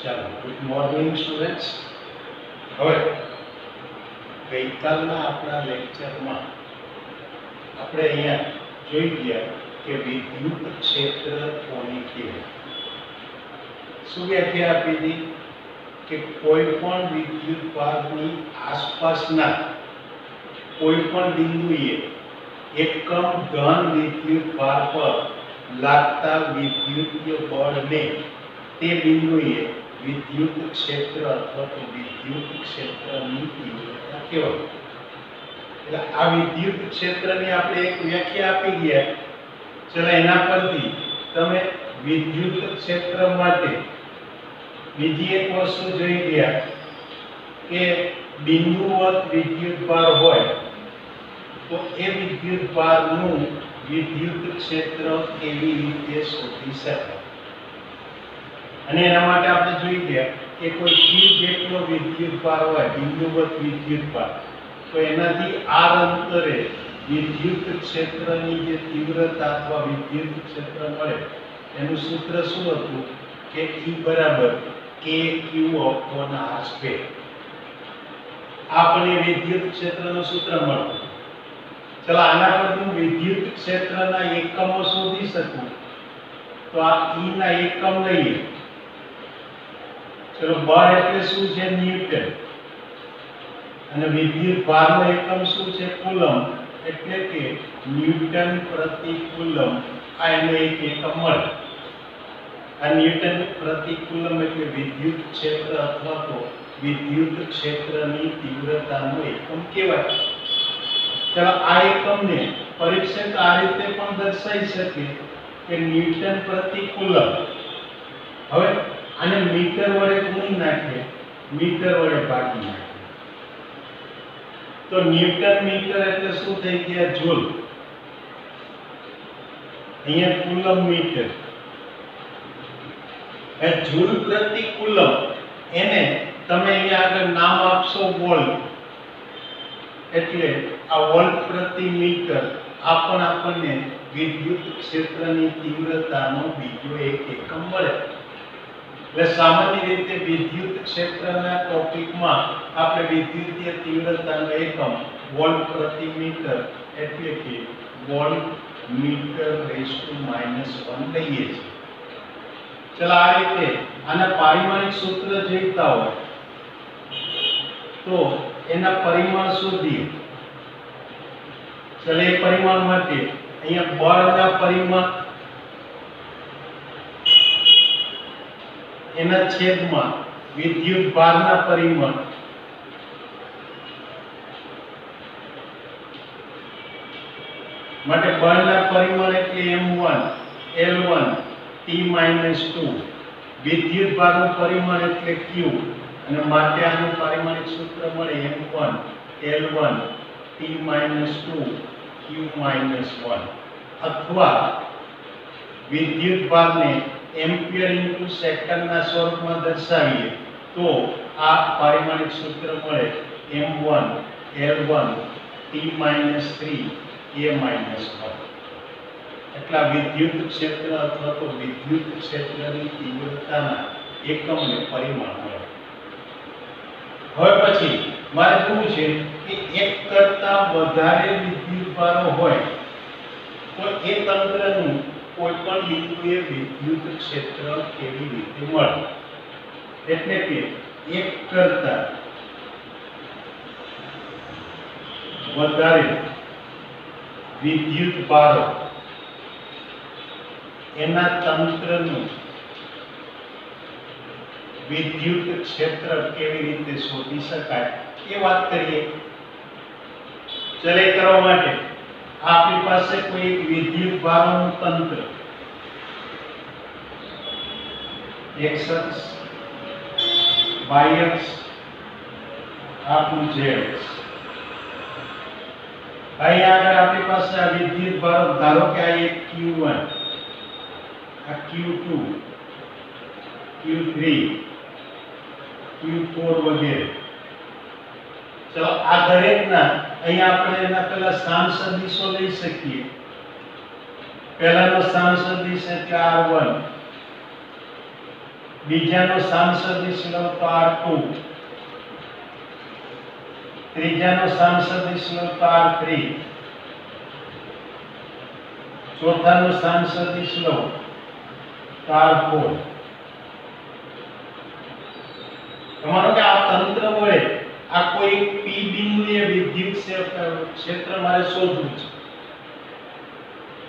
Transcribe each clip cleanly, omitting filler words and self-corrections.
ચાલો, good morning students. હવે ગઈકાલના આપણા લેક્ચરમાં આપણે અહીંયા જોઈ ગયા કે વિદ્યુત ક્ષેત્ર કોને કહેવાય. શું વ્યાખ્યા આપી હતી કે કોઈ પણ વિદ્યુત ભારની આસપાસના કોઈ પણ બિંદુએ એકમ ઘન વિદ્યુત ભાર પર લાગતા વિદ્યુતીય બળને તે બિંદુએ વિદ્યુત ક્ષેત્ર અથવા તો વિદ્યુત ક્ષેત્રની તીવ્રતા કહેવાય. એટલે આ વિદ્યુત ક્ષેત્રની આપણે એક વ્યાખ્યા આપી ગયા. ચલો એના પરથી તમે વિદ્યુત ક્ષેત્ર માટે બીજી એક વસ્તુ જોઈ ગયા કે બિંદુવત વિદ્યુત ભાર હોય તો એ વિદ્યુત ભારનું વિદ્યુત ક્ષેત્ર કેવી રીતે શોધી શકાય. અને એના માટે આપણે જોઈ ગયા કે કોઈ q જેટલો વિદ્યુત ભાર હોય બિંદુવત વિદ્યુત ભાર તો એનાથી r અંતરે વિદ્યુત ક્ષેત્રની જે તીવ્રતા અથવા વિદ્યુત ક્ષેત્ર મળે એનું સૂત્ર શું હતું કે E બરાબર kq/r². આપણે વિદ્યુત ક્ષેત્રનું સૂત્ર મળતું. ચલો આના પરથી હું વિદ્યુત ક્ષેત્રના એકમો શોધી શકું તો આ E ના એકમ લઈએ. ચલો બળ એટલે શું છે? ન્યૂટન. અને વિદ્યુત ભારનો એકમ શું છે? કુલમ. એટલે કે ન્યૂટન પ્રતિ કુલમ. આ એનો એક એકમ મળે. આ ન્યૂટન પ્રતિ કુલમ એટલે વિદ્યુત ક્ષેત્ર અથવા તો વિદ્યુત ક્ષેત્રની તીવ્રતાનો એકમ કહેવાય. ચલો આ એકમને પરીક્ષક આ રીતે પણ દર્શાવી શકે કે ન્યૂટન પ્રતિ કુલમ. હવે આને મીટર વડે ગુણી નાખીએ, મીટર વડે ભાગી નાખીએ તો ન્યૂટન મીટર એટલે શું થઈ ગયા? જૂલ. અહીંયા કુલમ મીટર. એ જૂલ પ્રતિ કુલમ એને તમે અહીંયા આગળ નામ આપશો વોલ્ટ. એટલે આ વોલ્ટ પ્રતિ મીટર આ પણ આપણને વિદ્યુત ક્ષેત્રની તીવ્રતાનો બીજો એક એકમ મળે. એટલે સામાન્ય રીતે વિદ્યુત ક્ષેત્રના ટોપિકમાં આપણે વિદ્યુતીય તીવ્રતાનો એકમ વોલ્ટ પ્રતિ મીટર એટલે કે વોલ્ટ મીટર (-1) લઈએ છીએ. ચલો આ રીતે આના પારિમાણિક સૂત્ર જોઈતા હોય તો એના પરિમાણ શોધીએ. ચલો એ પરિમાણ માટે અહીંયા બળના પરિમાણ એના છેદમાં વિદ્યુત ભારના પરિમાણ માટે બળના પરિમાણ એટલે m1 l1 t-2. વિદ્યુત ભારનું પરિમાણ એટલે q અને માટે આનું પારિમાણિક સૂત્ર મળે m1 l1 t-2 q-1. અથવા વિદ્યુત ભારને એમ્પિયર ઇન્ટુ સેકન્ડના સ્વરૂપમાં દર્શાવીએ તો આ પારિમાણિક સૂત્ર મળે m1 l1 t-3 a-1. એટલા વિદ્યુત ક્ષેત્ર અથવા તો વિદ્યુત ક્ષેત્રની તીવ્રતાના એકમને પરિમાણ મળે. હવે પછી મારે શું છે કે એક કરતા વધારે વિદ્યુત ભારો હોય તો એ તંત્રનું કોઈ પણ બિંદુએ વિદ્યુત ક્ષેત્ર કેવી રીતે મળે. એટલે કે એક કરતા વધારે વિદ્યુત ભારો એના તંત્રનું વિદ્યુત ક્ષેત્ર કેવી રીતે શોધી શકાય એ વાત કરીએ. ચલે કરવા માટે આપણી પાસે કોઈ વિદ્યુત ભારોનું તંત્ર x અક્ષ y અક્ષ આપણું z અક્ષ. અહીં આગળ આપણી પાસે આ વિદ્યુત ભારો ધારો કે આ એક q1 આ q2 q3 q4 વગેરે. ચલો આ દરેકના અહીંયા આપણે એના પહેલા સ્થાન સદિશો લઈ શકીએ. પહેલાનો સ્થાન સદિશ એટલે r1 બીજાનો સામસદિશ લો તો r2, ત્રીજાનો સામસદિશ લો તો r3, ચોથાનો સામસદિશ લો તો r4. તમારો કે આ તંત્ર વડે આ કોઈ p બિંદુએ વિદ્યુત ક્ષેત્ર મારે શોધવું છે,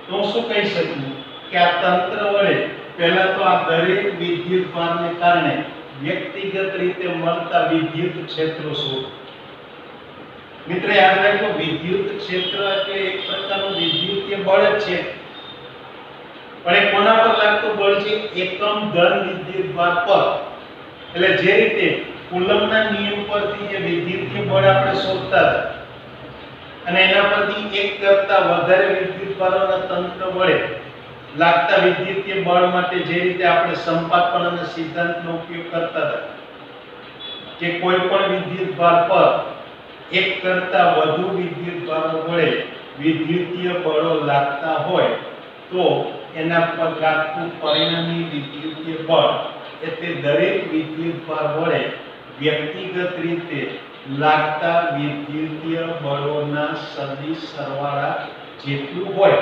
તો શું કહી શકું કે આ તંત્ર વડે પહેલા તો આ દરેક વિદ્યુત ભારને કારણે વ્યક્તિગત રીતે મળતા વિદ્યુત ક્ષેત્રો શોધો. મિત્રો યાદ રાખો, વિદ્યુત ક્ષેત્ર એટલે એક પ્રકારનું વિદ્યુતીય બળ જ છે, પણ એ કોના પર લાગતું બળ છે? એકમ ધન વિદ્યુત ભાર પર. એટલે જે રીતે કુલમ્બના નિયમ પરથી જે વિદ્યુતીય બળ આપણે શોધતા હતા અને એના પરથી એક કરતા વધારે વિદ્યુત ભારોના તંત્ર વડે લાગતા વિદ્યુતીય બળ માટે જે રીતે આપણે સંપાતપણના સિદ્ધાંતનો ઉપયોગ કરતા હતા કે કોઈ પણ વિદ્યુત ભાર પર એક કરતા વધુ વિદ્યુત ભારો વડે વિદ્યુતીય બળો લાગતા હોય તો એના પર લાગતું પરિણામી વિદ્યુતીય બળ એટલે દરેક વિદ્યુત ભાર વડે વ્યક્તિગત રીતે લાગતા વિદ્યુતીય બળોના સદિશ સરવાળા જેટલું હોય.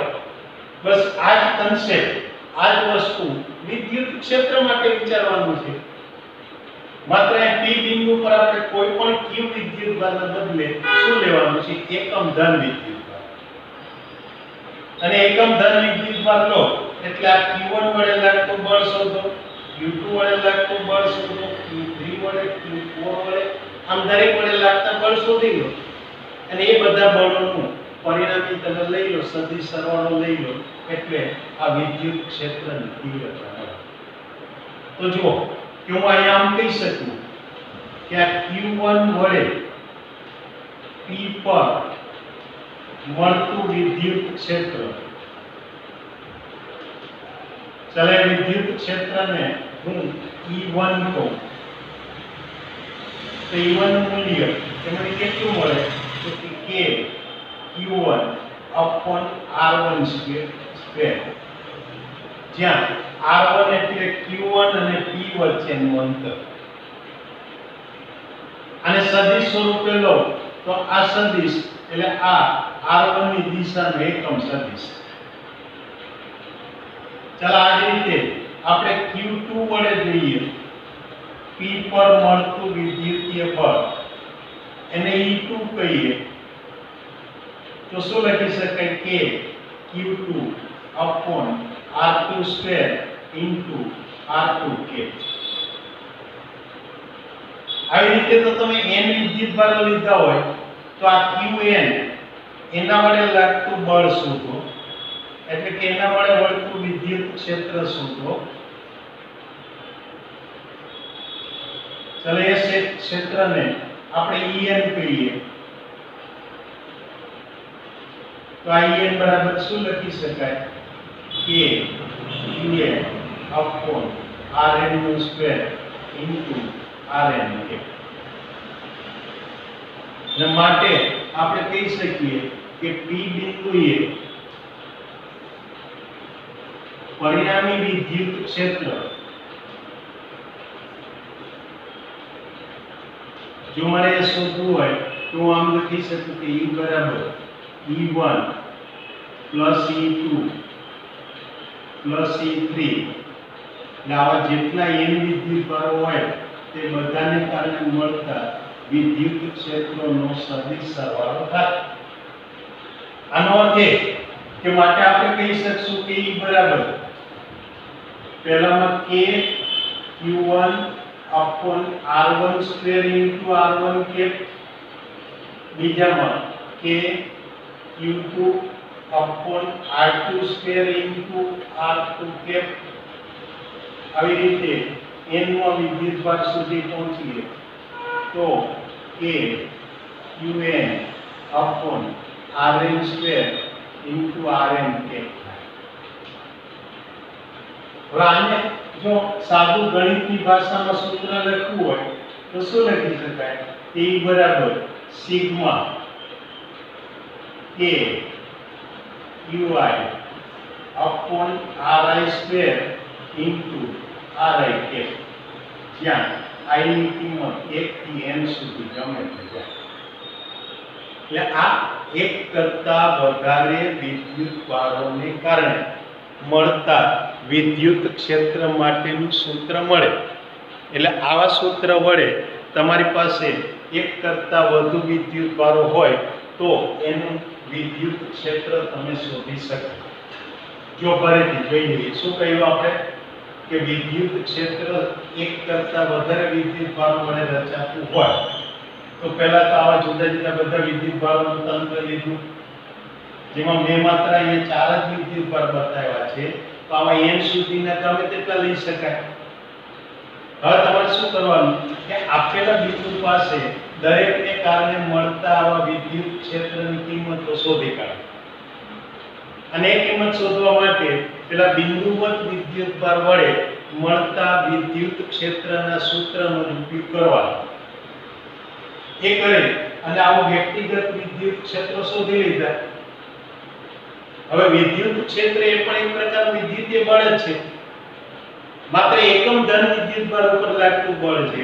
બસ આ જ કન્સેપ્ટ, આ જ વસ્તુ વિદ્યુત ક્ષેત્ર માટે વિચારવાનું છે. માત્ર આ p બિંદુ પર આપણે કોઈ પણ q વિદ્યુત ભારના બદલે શું લેવાનું છે? એકમ ધન વિદ્યુત ભાર. અને એકમ ધન વિદ્યુત ભાર લો એટલે આ q1 વડે લાગતું બળ શોધો, q2 વડે લાગતું બળ શોધો, q3 વડે, q4 વડે, આમ દરેક વડે લાગતા બળ શોધી લો અને એ બધા બળોનું પરિણામી તમે લઈ લો, સદિશ સરવાળો લઈ લો એટલે આ વિદ્યુત ક્ષેત્રની તીવ્રતા મળે. તો જુઓ કે હું અહીંયા આમ કહી શકું કે આ q1 વડે p પર મળતું વિદ્યુત ક્ષેત્ર, ચાલે વિદ્યુત ક્ષેત્રને હું E1 કહું તો E1 નું મૂલ્ય એમાં કેટલું મળે તો કે k q1 upon r1 square, જ્યાં r1 એટલે q1 અને p વચ્ચેનું અંતર. અને સદિશ સ્વરૂપે લો તો આ સદિશ એટલે આ r1 ની દિશાનો એકમ સદિશ. ચાલો આ જ રીતે આપણે q2 વડે જોઈએ p પર મળતું વિદ્યુતીય બળ એને E2 કહીએ તો શું લખી શકાય? k q2 upon r2 square into r2k. આવી રીતે તો તમે n વિદ્યુત ભારો લીધા હોય તો આ qn એના વડે લાગતું બળ શોધો, એટલે કે એના વડે વળતું વિદ્યુત ક્ષેત્ર શોધો. ચાલો એ ક્ષેત્રને આપણે En કહીએ તો આ En બરાબર શું લખી શકાય? k qn upon rn નો સ્ક્વેર into rnk. અને માટે આપણે કહી શકીએ કે p બિંદુએ પરિણામી વિદ્યુત ક્ષેત્ર જો મારે શોધવું હોય તો હું આમ લખી શકું કે E બરાબર E1 plus E2 plus E3. એટલે આવા જેટલા n વિદ્યુત ભારો હોય તે બધાને કારણે મળતા વિદ્યુત ક્ષેત્રોનો સદિશ સરવાળો થાય. આનો અર્થ એ કે માટે આપણે કહી શકશું કે E બરાબર પહેલામાં k q1 upon r1 square into r1 cap, બીજામાં k q2 upon r2 square into r2 cap. આવી રીતે n માં વિદ્યુત ભાર સુધી પહોંચીએ તો k qn upon rn square into rn cap. હવે આને જો સાદું ગણિતની ભાષામાં સૂત્ર લખવું હોય તો શું લખી શકાય? E બરાબર sigma k ui upon ri square into ri cap. જ્યાં I ની કિંમત 1 થી n સુધી ગમે તે જાય. એટલે આ એક કરતા વધારે વિદ્યુતભારોને કારણે મળતા વિદ્યુત ક્ષેત્ર માટેનું સૂત્ર મળે. એટલે આવા સૂત્ર વડે તમારી પાસે એક કરતા વધુ વિદ્યુતભારો હોય તો એનું વિદ્યુત ક્ષેત્ર તમે શોધી શકો. જો ફરીથી જોઈએ શું કહ્યું આપણે કે વિદ્યુત ક્ષેત્ર એક કરતા વધારે વિદ્યુતભારો વડે રચાતું હોય તો પહેલા તો આવા જુદા જુદા બધા વિદ્યુતભારોનું તંત્ર લીધું, જેમાં મેં માત્ર અહીંયા 4 જ વિદ્યુતભાર બતાવ્યા છે. તો આવા n સુધીના ગમે તેટલા લઈ શકાય. હવે તમારે શું કરવાનું કે આપેલા બિંદુ પાસે દરેકને કારણે મળતા આવા વિદ્યુત ક્ષેત્રની કિંમતો શોધી કાઢો. અને એ કિંમત શોધવા માટે પેલા બિંદુવત વિદ્યુતભાર વડે મળતા વિદ્યુત ક્ષેત્રના સૂત્રનો ઉપયોગ કરવાનો. એ કરી અને આવું વ્યક્તિગત વિદ્યુત ક્ષેત્ર શોધી લીધા. હવે વિદ્યુત ક્ષેત્ર એ પણ એક પ્રકારનું વિદ્યુતીય બળ જ છે, માત્ર એકમ ધન વિદ્યુતભાર ઉપર લાગતું બળ છે.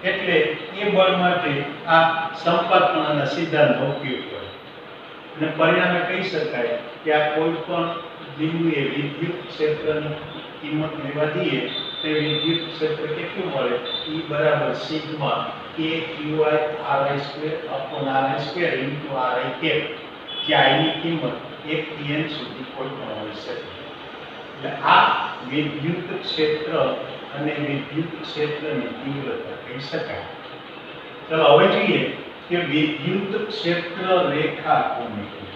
એટલે એ બળ માટે આ સંપાતપણાના સિદ્ધાંતનો ઉપયોગ કરો અને પરિણામે કહી શકાય કે આ કોઈ પણ બિંદુએ વિદ્યુત ક્ષેત્રની કિંમત લેવા દઈએ તો વિદ્યુત ક્ષેત્ર કેટલું મળે? E બરાબર sigma KQi RI² × RI cap, જ્યાં I ની કિંમત 1 થી n સુધી કોઈ પણ હોઈ શકે. એટલે આ વિદ્યુત ક્ષેત્ર અને વિદ્યુત ક્ષેત્રની તીવ્રતા કહી શકાય. ચાલો હવે જોઈએ કે વિદ્યુત ક્ષેત્ર રેખા કોને કહેવાય.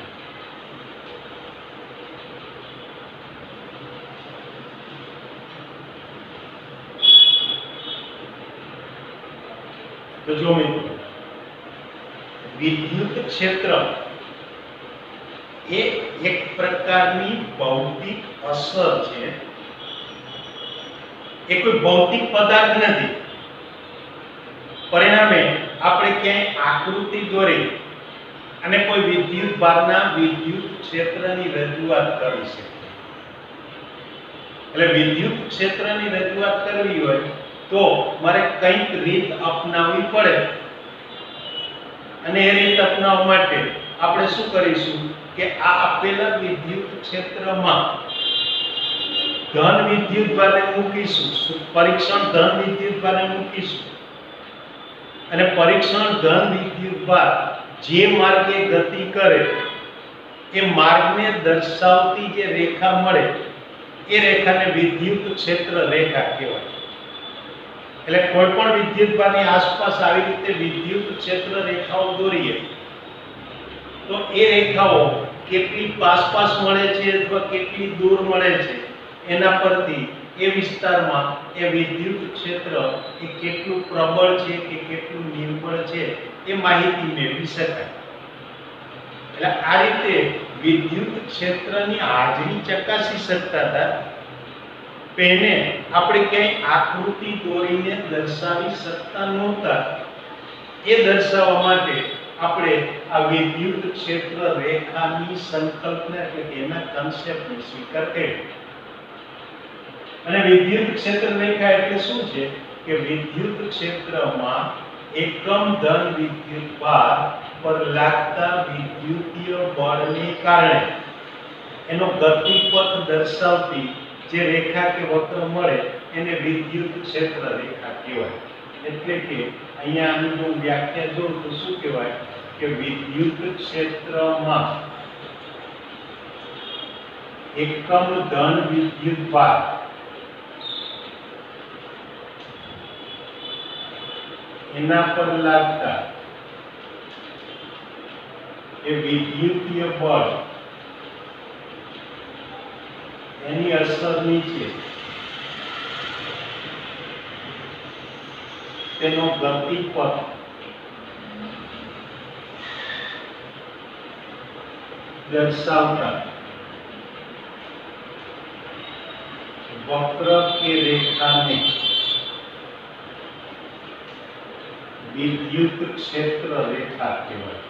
તો જો મિત્રો, વિદ્યુત ક્ષેત્ર એ એક પ્રકારની ભૌતિક અસર છે. એ કોઈ ભૌતિક પદાર્થ નથી. પરિણામે આપણે ક્યાંય આકૃતિ દોરી અને કોઈ વિદ્યુત ભારના વિદ્યુત ક્ષેત્રની રજૂઆત કરી શકીએ. એટલે વિદ્યુત ક્ષેત્રની રજૂઆત કરવી હોય તો મારે કંઈક રીત અપનાવવી પડે. અને એ રીત અપનાવવા માટે આપણે શું કરીશું કે આ આપેલા વિદ્યુત ક્ષેત્રમાં ધન વિદ્યુતભારને મૂકીશું. પરીક્ષણ ધન વિદ્યુતભારને મૂકીશું અને પરીક્ષણ ધન વિદ્યુતભાર જે માર્ગે ગતિ કરે એ માર્ગને દર્શાવતી જે રેખા મળે એ રેખાને વિદ્યુત ક્ષેત્ર રેખા કહેવાય. એટલે કોઈ પણ વિદ્યુતભારની આસપાસ આવી રીતે વિદ્યુત ક્ષેત્ર રેખાઓ દોરીએ તો એ રેખાઓ કેટલી આસપાસ મળે છે અથવા કેટલી દૂર મળે છે એના પરથી એ વિસ્તારમાં એ વિદ્યુત ક્ષેત્ર એ કેટલું પ્રબળ છે કે કેટલું નિર્બળ છે એ માહિતી મેળવી શકાય. એટલે આ રીતે વિદ્યુત ક્ષેત્રની હાજરી ચકાસી શકતા હતા. તેને આપણે ક્યાંય આકૃતિ દોરીને દર્શાવી શકતા નહોતા. એ દર્શાવવા માટે આપણે આ વિદ્યુત ક્ષેત્ર રેખાની સંકલ્પના એટલે કે એના કન્સેપ્ટને સ્વીકાર કર્યો. અને વિદ્યુત ક્ષેત્ર રેખા એટલે શું છે કે વિદ્યુત ક્ષેત્રમાં એકમ ધન વિદ્યુતભાર પર લાગતા વિદ્યુતીય બળને કારણે એનો ગતિપથ દર્શાવતી જે રેખા કે વક્ર મળે એને વિદ્યુત ક્ષેત્ર રેખા કહેવાય. એટલે કે અહીંયા આની જો વ્યાખ્યા જોઉં તો શું કહેવાય કે વિદ્યુત ક્ષેત્રમાં એકમ ધન વિદ્યુતભાર એના પર લાગતા એ વિદ્યુતીય બળ એની અસર નીચે તેનો ગતિપથ દર્શાવતા વક્ર કે રેખાને વિદ્યુત ક્ષેત્ર રેખા કહેવાય.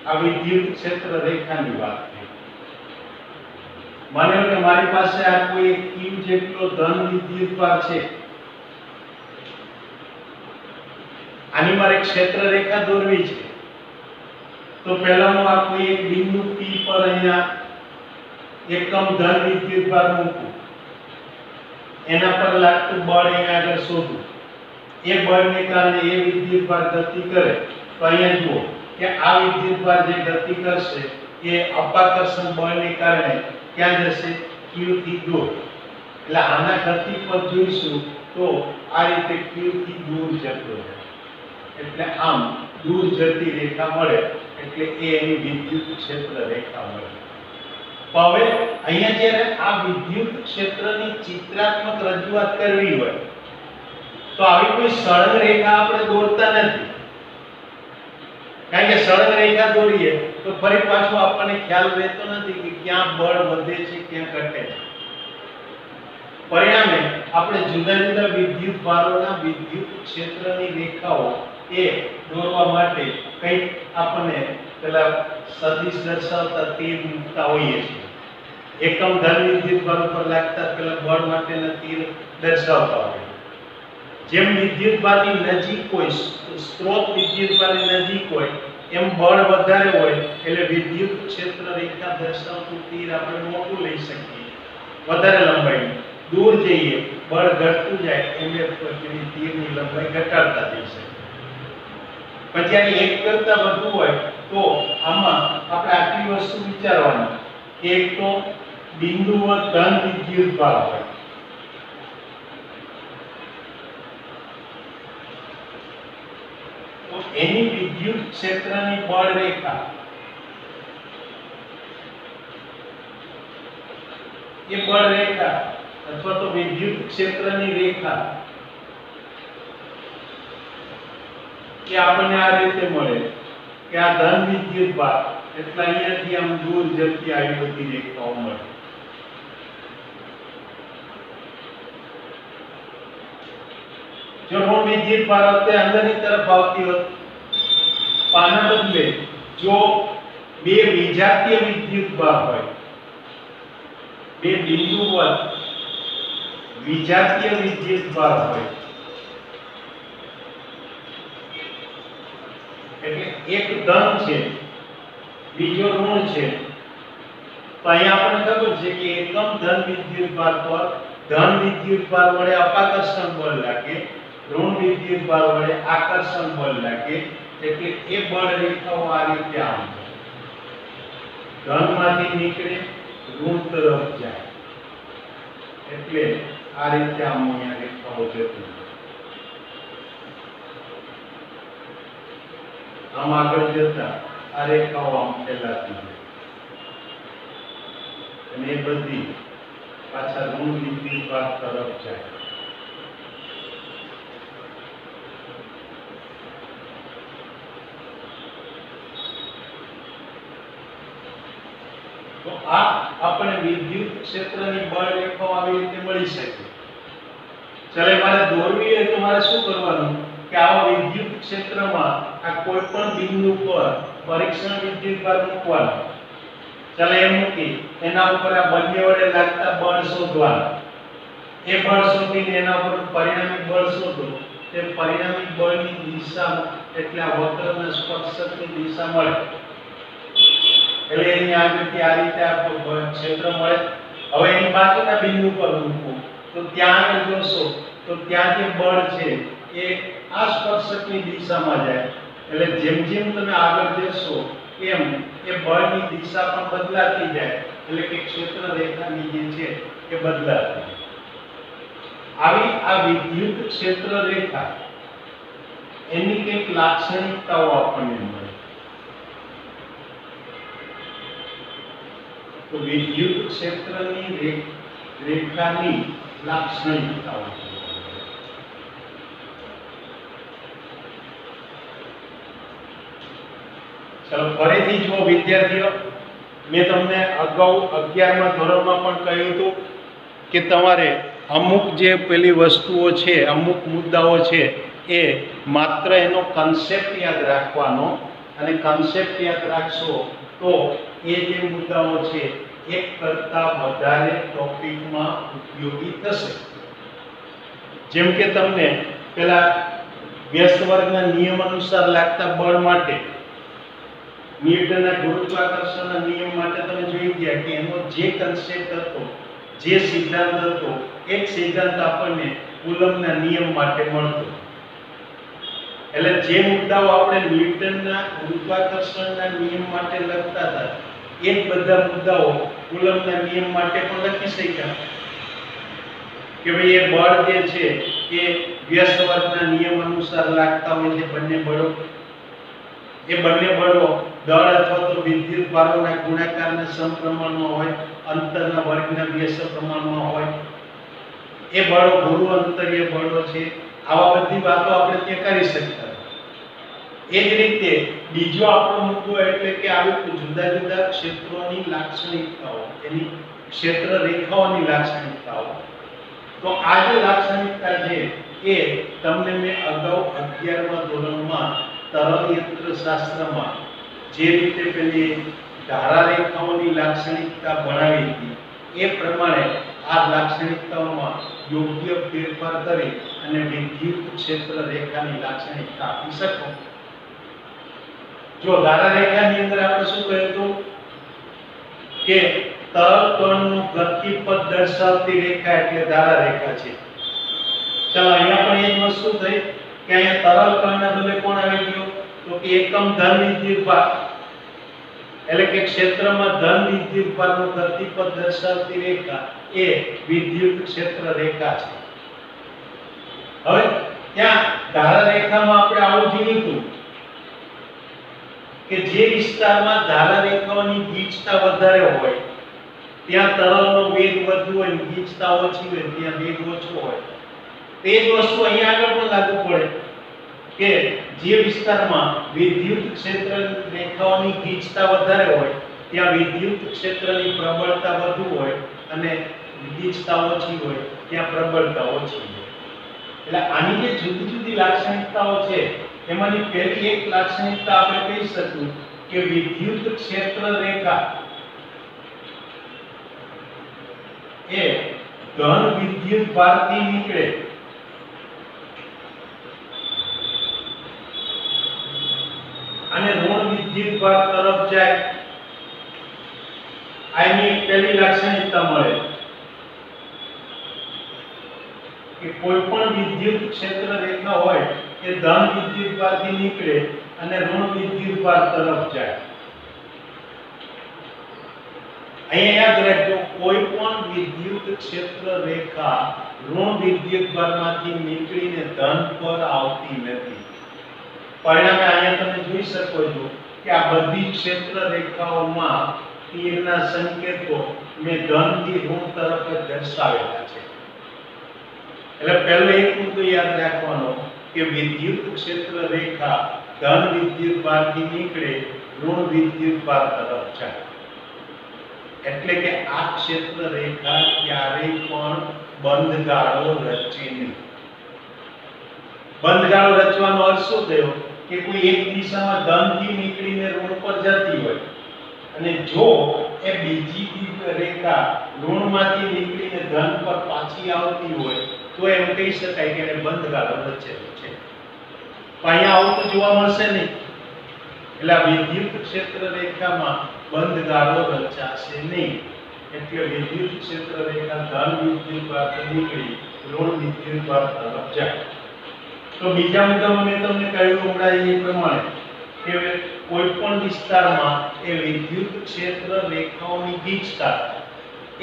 આ વિદ્યુત ક્ષેત્ર રેખાની વાત છે. માની લો કે મારી પાસે આ કોઈ એક q જેટલો ધન વિદ્યુતભાર છે, આની મારે ક્ષેત્ર રેખા દોરવી છે, તો પહેલા હું આ કોઈ એક બિંદુ p પર અહીંયા એકમ ધન વિદ્યુતભાર મૂકું, એના પર લાગતું બળ અહીંયા આગળ શોધું, એ બળને કારણે એ વિદ્યુતભાર ગતિ કરે, તો અહીંયા જુઓ કે આ વિદ્યુતભાર જે ગતિ કરશે એ અપાકર્ષણ બળને કારણે ક્યાં જશે? q થી દૂર. એટલે આના ગતિ પર જોઈશું તો આ રીતે q થી દૂર જતો રહે, એટલે આમ દૂર જતી રેખા મળે, એટલે એ એની વિદ્યુત ક્ષેત્ર રેખા મળે. હવે અહીંયા જ્યારે આ વિદ્યુત ક્ષેત્રની ચિત્રાત્મક રજૂઆત કરવી હોય તો આવી કોઈ સળંગ રેખા આપણે દોરતા નથી, કારણ કે સળંગ રેખા દોરીએ તો ફરી પાછું આપણને ખ્યાલ રહેતો નથી કે ક્યાં બળ વધે છે ક્યાં ઘટે છે. પરિણામે આપણે જુદા જુદા વિદ્યુત ભારોના વિદ્યુત ક્ષેત્રની રેખાઓ એ દોરવા માટે કંઈક આપણને પેલા સદિશ દર્શાવતા તીર મૂકતા હોઈએ છીએ. એકમ ધન વિદ્યુત ભાર ઉપર લાગતા પેલા બળ માટેના તીર દર્શાવતા હોઈએ. જેમ વિદ્યુત ભારની નજીક હોય, સ્ત્રોત વિદ્યુત ભારની નજીક હોય, એમ બળ વધારે હોય એટલે વિદ્યુત ક્ષેત્ર રેખા દર્શાવતું તીર આપણે મોટું લઈ શકીએ, વધારે લંબાઈનું. દૂર જઈએ બળ ઘટતું જાય એમ પછી તીરની લંબાઈ ઘટાડતા જઈ શકીએ. પણ જ્યારે એક કરતા વધુ હોય તો આમાં આપણે આટલી વસ્તુ વિચારવાની. એક તો બિંદુઓ ધન વિદ્યુત ભાર હોય, તો એની વિદ્યુત ક્ષેત્રની બળ રેખા એ બળ રેખા અથવા તો વિદ્યુત ક્ષેત્રની રેખા કે આપણને આ રીતે મળે કે આ ધન વિદ્યુત ભાર એટલે અહીંયાથી આમ દૂર જતી આવી બધી રેખાઓ મળે. જો ઋણ વિદ્યુત ભાર વખતે અંદરની તરફ આવતી હોત, આના બદલે જો બે વિજાતીય વિદ્યુત ભાર હોય, બે બિંદુ પર વિજાતીય વિદ્યુત ભાર હોય, એટલે એક ધન છે બીજો ઋણ છે, તો અહીંયા આપણને ખબર છે કે એકમ ધન વિદ્યુત ભાર પર ધન વિદ્યુત ભાર વડે અપાકર્ષણ બળ લાગે, ઋણ વિદ્યુત ભાર વડે આકર્ષણ બળ લાગે, એટલે એ બળ રેખાઓ આ રીતે આમ ધનમાંથી નીકળે ઋણ તરફ જાય, એટલે આ રીતે આમ અહીંયા રેખાઓ જતી આમ આગળ જતા આ રેખાઓ આમ ફેલાતી જાય અને એ બધી પાછા ઋણ વિદ્યુત ભાર તરફ જાય. તો આ આપણે વિદ્યુત ક્ષેત્રની બળ રેખાઓ આવી રીતે મળી શકે. ચાલે મારે દોરવી હોય તો મારે શું કરવાનું કે આવા વિદ્યુત ક્ષેત્રમાં આ કોઈ પણ બિંદુ પર પરીક્ષણ વિદ્યુત ભાર મૂકવાનો. ચાલે એમ મૂકી એના ઉપર આ બંને વડે લાગતા બળ શોધવાના. એ બળ શોધીને એના ઉપર પરિણામી બળ શોધો, તે પરિણામી બળની દિશા એટલે આ વક્રના સ્પર્શકની દિશા મળે, એટલે એની આગળથી આ રીતે આ ક્ષેત્ર મળે. હવે એની બાજુના બિંદુ પર મૂકો તો ત્યાં આગળ જોશો તો ત્યાં જે બળ છે એ આ સ્પર્શકની દિશામાં જાય, એટલે જેમ જેમ તમે આગળ જશો એમ એ બળની દિશા પણ બદલાતી જાય, એટલે કે ક્ષેત્ર રેખાની જે છે એ બદલાતી જાય. આવી આ વિદ્યુત ક્ષેત્ર રેખા એની કંઈક લાક્ષણિકતાઓ આપણને મળે. તો વિદ્યુત ક્ષેત્રની રેખાની લાક્ષણિકતાઓ. ચલો ફરીથી જુઓ વિદ્યાર્થીઓ, મેં તમને અગાઉ 11મા ધોરણમાં પણ કહ્યું હતું કે તમારે અમુક જે પેલી વસ્તુઓ છે, અમુક મુદ્દાઓ છે એ માત્ર એનો કન્સેપ્ટ યાદ રાખવાનો, અને કન્સેપ્ટ યાદ રાખશો તો એ જે મુદ્દાઓ છે એક કરતા વધારે ટોપિકમાં ઉપયોગી થશે. જેમ કે તમને પેલા વ્યસ્ત વર્ગના નિયમ અનુસાર લાગતા બળ માટે ન્યૂટનના ગુરુત્વાકર્ષણના નિયમ માટે તમે જોઈ ગયા કે એનો જે કન્સેપ્ટ હતો, જે સિદ્ધાંત હતો, એક સિદ્ધાંત આપણને કુલમ્બના નિયમ માટે મળતો. એટલે જે મુદ્દાઓ આપણે ન્યૂટનના ગુરુત્વાકર્ષણના નિયમ માટે લખતા હતા એ જ બધા મુદ્દાઓ કુલમ્બના નિયમ માટે પણ લખી શક્યા કે ભાઈ એ બળ જે છે એ વ્યસ્ત વર્ગના નિયમ અનુસાર લાગતા હોય છે. બંને બળો દળ અથવા તો વિદ્યુત ભારોના ગુણાકારના સમપ્રમાણમાં હોય, અંતરના વર્ગના બે સપ્રમાણમાં હોય. એ બળો ગુરુ અંતરીય બળો છે. આવા બધી વાતો આપણે ત્યાં કરી શકતા. એ જ રીતે બીજો આપણો મુદ્દો એટલે કે આવી જુદા જુદા ક્ષેત્રોની લાક્ષણિકતાઓ, એની ક્ષેત્ર રેખાઓની લાક્ષણિકતાઓ. તો આ જે લાક્ષણિકતા છે એ તમને મેં અગાઉ 11મા ધોરણમાં તરલ યંત્રશાસ્ત્રમાં જે રીતે પેલી ધારા રેખાઓની લાક્ષણિકતા ભણાવી હતી એ પ્રમાણે આ લાક્ષણિકતાઓમાં યોગ્ય ફેરફાર કરી અને વિદ્યુત ક્ષેત્ર રેખાની લાક્ષણિકતા આપી શકો. જો ધારા રેખાની અંદર આપણે શું કહ્યું હતું કે તરલ કણનું ગતિપથ દર્શાવતી રેખા એટલે ધારા રેખા છે. ચાલો અહીંયા પણ એ જ વસ્તુ થઈ કે અહીંયા તરલ કણના બદલે કોણ આવી ગયો તો કે એકમ ધન વિદ્યુતભાર, એટલે કે ક્ષેત્રમાં ધન વિદ્યુતભારનું ગતિપથ દર્શાવતી રેખા એ વિદ્યુત ક્ષેત્ર રેખા છે. હવે ત્યાં ધારા રેખામાં આપણે આવું જોયું હતું કે જે વિસ્તારમાં ધારા રેખાઓની ગીચતા વધારે હોય ત્યાં તરલનો વેગ વધુ હોય, ગીચતા ઓછી હોય ત્યાં વેગ ઓછો હોય. તે જ વસ્તુ અહીંયા આગળ પણ લાગુ પડે કે જે વિસ્તારમાં વિદ્યુત ક્ષેત્ર રેખાઓની ગીચતા વધારે હોય ત્યાં વિદ્યુત ક્ષેત્રની પ્રબળતા વધુ હોય અને ગીચતા ઓછી હોય ત્યાં પ્રબળતા ઓછી હોય. એટલે આની જે જુદી જુદી લાક્ષણિકતાઓ છે એમાંની પહેલી એક લાક્ષણિકતા આપણે કહી શકીએ કે વિદ્યુત ક્ષેત્ર રેખા એ ધન વિદ્યુત ભારથી નીકળે અને ઋણ વિદ્યુત ભાર તરફ જાય. આની પહેલી લાક્ષણિકતા મળે કે કોઈ પણ વિદ્યુત ક્ષેત્ર રેખા હોય કે ધન વિદ્યુત ભારથી નીકળે અને ઋણ વિદ્યુત ભાર તરફ જાય. અહીંયા યાદ રાખજો કોઈ પણ વિદ્યુત ક્ષેત્ર રેખા ઋણ વિદ્યુત ભારમાંથી નીકળીને ધન પર આવતી નથી. પરિણામે અહીંયા તમે જોઈ શકો છો કે આ બધી ક્ષેત્ર રેખાઓમાં તીરના સંકેતો મેં ધનથી ઋણ તરફ દર્શાવેલા છે. એટલે પહેલો એક મુદ્દો યાદ રાખવાનો કે વિદ્યુત ક્ષેત્ર રેખા ધન વિદ્યુત ભારથી નીકળે ઋણ વિદ્યુત ભાર તરફ જાય. એટલે કે આ ક્ષેત્ર રેખા ક્યારેય પણ બંધ ગાળો રચે નહીં. બંધ ગાળો રચવાનો અર્થ શું થયો કે કોઈ એક દિશામાં ધનથી નીકળીને ઋણ પર જતી હોય અને જો એ બીજી રેખા ઋણમાંથી નીકળીને ધન પર પાછી આવતી હોય તો એમ કહી શકાય કે એને બંધ ગાળો રચેલો છે. પણ અહીંયા આવું તો જોવા મળશે નહીં. એટલે આ વિદ્યુત ક્ષેત્ર રેખામાં બંધ ગાળો રચાશે નહીં. એટલે વિદ્યુત ક્ષેત્ર રેખા ધન વિદ્યુત ભારથી નીકળી ઋણ વિદ્યુત ભાર તરફ જાય. તો બીજા મુદ્દામાં મેં તમને કહ્યું હમણાં એ પ્રમાણે કે કોઈ પણ વિસ્તારમાં એ વિદ્યુત ક્ષેત્ર રેખાઓની ગીચતા એ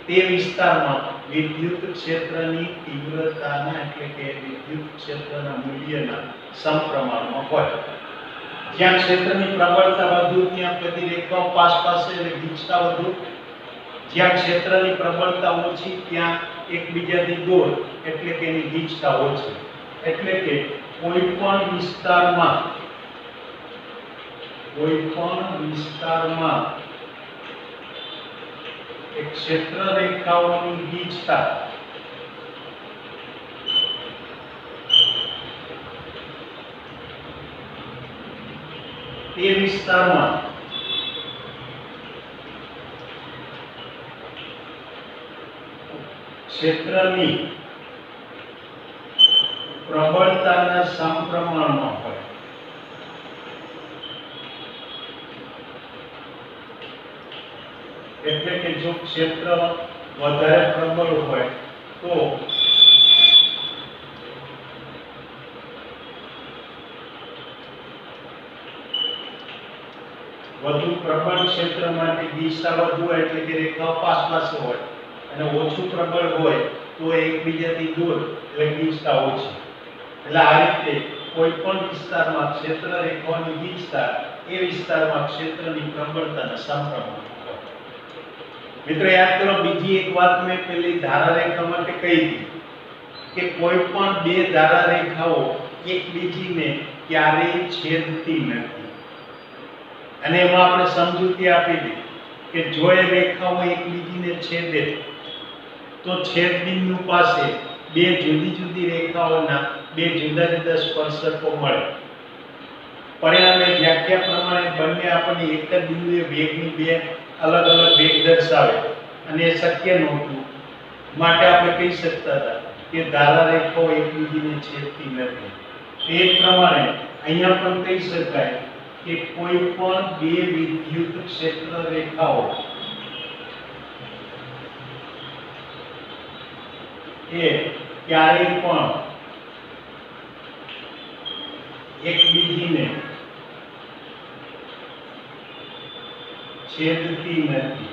તે વિસ્તારમાં વિદ્યુત ક્ષેત્રની તીવ્રતાના એટલે કે વિદ્યુત ક્ષેત્રના મૂલ્યના સમપ્રમાણમાં હોય. જ્યાં ક્ષેત્રની પ્રબળતા વધુ ત્યાં બધી રેખાઓ પાસ પાસે એટલે ગીચતા વધુ. જ્યાં ક્ષેત્રની પ્રબળતા ઓછી ત્યાં એકબીજાથી દૂર એટલે કે એની ગીચતા ઓછી. એટલે કે કોઈ પણ વિસ્તારમાં એક ક્ષેત્ર રેખાઓની ગીચતા તે વિસ્તારમાં ક્ષેત્રની પ્રબળતાના સમપ્રમાણમાં હોય એટલે કે જો ક્ષેત્ર વધારે પ્રબળ હોય તો વધુ પ્રબળ ક્ષેત્ર માટે દિશા વધુ હોય એટલે કે રેખા પાસે હોય અને ઓછું પ્રબળ હોય તો એકબીજાથી દૂર એટલે દિશા ઓછી. એટલે આ રીતે કોઈ પણ વિસ્તારમાં ક્ષેત્ર રેખાઓની દિશા એ વિસ્તારમાં ક્ષેત્રની પ્રબળતાના સમપ્રમાણમાં હોય. મિત્રો યાદ કરો, બીજી એક વાત મેં પેલી ધારા રેખા માટે કહી હતી કે કોઈ પણ બે ધારા રેખાઓ એકબીજીને ક્યારેય છેદતી નથી. અને એમાં આપણે સમજૂતી આપી હતી કે જો એ રેખાઓ એકબીજીને છેદે તો છેદ બિંદુ પાસે બે જુદી જુદી રેખાઓના બે જુદા જુદા સ્પર્શકો મળે. પરિણામે વ્યાખ્યા પ્રમાણે બંને આપણને એક જ બિંદુએ વેગની બે અલગ અલગ વેગ દર્શાવે અને એ શક્ય નહોતું. માટે આપણે કહી શકતા હતા કે ધારા રેખાઓ એકબીજીને છેદતી નથી. એ પ્રમાણે અહીંયા પણ કહી શકાય કે કોઈ પણ બે વિદ્યુત ક્ષેત્ર રેખાઓ એ ક્યારેય પણ એકબીજીને છેદતી નથી.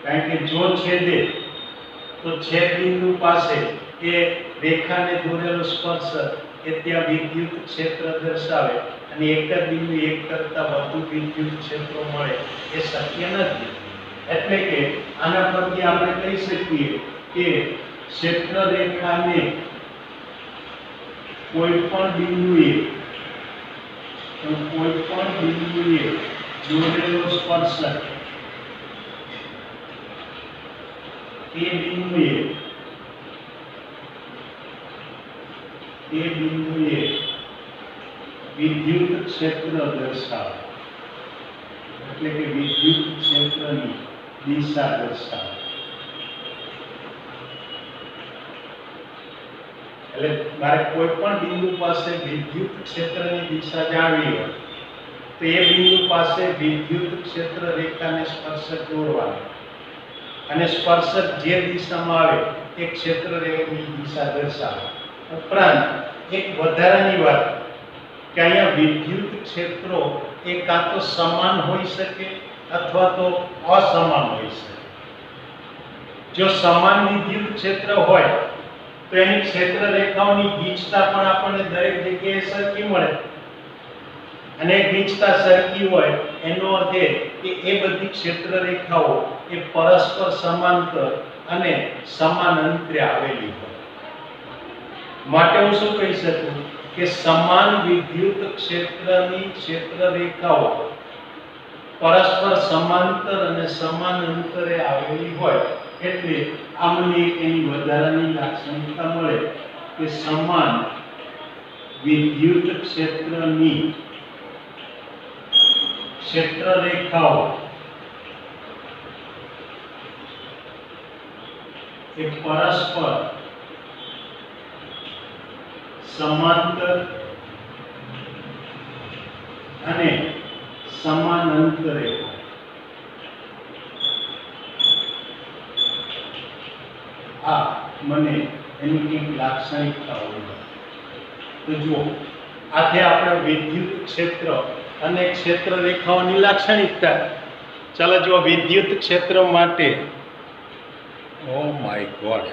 કારણ કે જો છેદે તો છેદ બિંદુ પાસે એ રેખાને દોરેલો સ્પર્શક એ ત્યાં વિદ્યુત ક્ષેત્ર દર્શાવે અને એક જ બિંદુ એક કરતા વધુ વિદ્યુત ક્ષેત્રો મળે એ શક્ય નથી. એટલે કે આના પરથી આપણે કહી શકીએ કે ક્ષેત્ર રેખાને કોઈ પણ બિંદુએ દોરેલો સ્પર્શક એ બિંદુએ વિદ્યુત ક્ષેત્ર દર્શાવે. એટલે કે વિદ્યુત ક્ષેત્રની દિશા દર્શાવે. એટલે મારે કોઈ પણ બિંદુ પાસે વિદ્યુત ક્ષેત્રની દિશા જાણવી હોય તો એ બિંદુ પાસે વિદ્યુત ક્ષેત્ર રેખાને સ્પર્શક દોરવાનો અને સ્પર્શક જે દિશામાં આવે એ ક્ષેત્ર રેખાની દિશા દર્શાવે. ઉપરાંત એક વધારાની વાત કે અહીંયા વિદ્યુત ક્ષેત્રો એ કાં તો સમાન હોઈ શકે અથવા તો અસમાન હોઈ શકે. જો સમાન વિદ્યુત ક્ષેત્ર હોય તો એની ક્ષેત્ર રેખાઓની ગીચતા પણ આપણને દરેક જગ્યાએ સરખી મળે અને ગીચતા સરખી હોય એનો અર્થ એ કે એ બધી ક્ષેત્ર રેખાઓ એ પરસ્પર સમાંતર અને સમાન અંતરે આવેલી હોય. માટે હું શું કહી શકું કે સમાન વિદ્યુત ક્ષેત્રની ક્ષેત્ર રેખાઓ પરસ્પર સમાંતર અને સમાન અંતરે આવેલી હોય એટલે આમને એની વધારાની લાક્ષણિકતા મળે કે સમાન વિદ્યુત ક્ષેત્રની ક્ષેત્ર રેખાઓ એ પરસ્પર સમાંતર અને સમાન અંતરે આ મને એની કંઈક લાક્ષણિકતા હોય. તો જુઓ, આથી આપણે વિદ્યુત ક્ષેત્ર અને ક્ષેત્ર રેખાઓની લાક્ષણિકતા. ચાલો જુઓ, વિદ્યુત ક્ષેત્ર માટે ઓ માય ગોડ,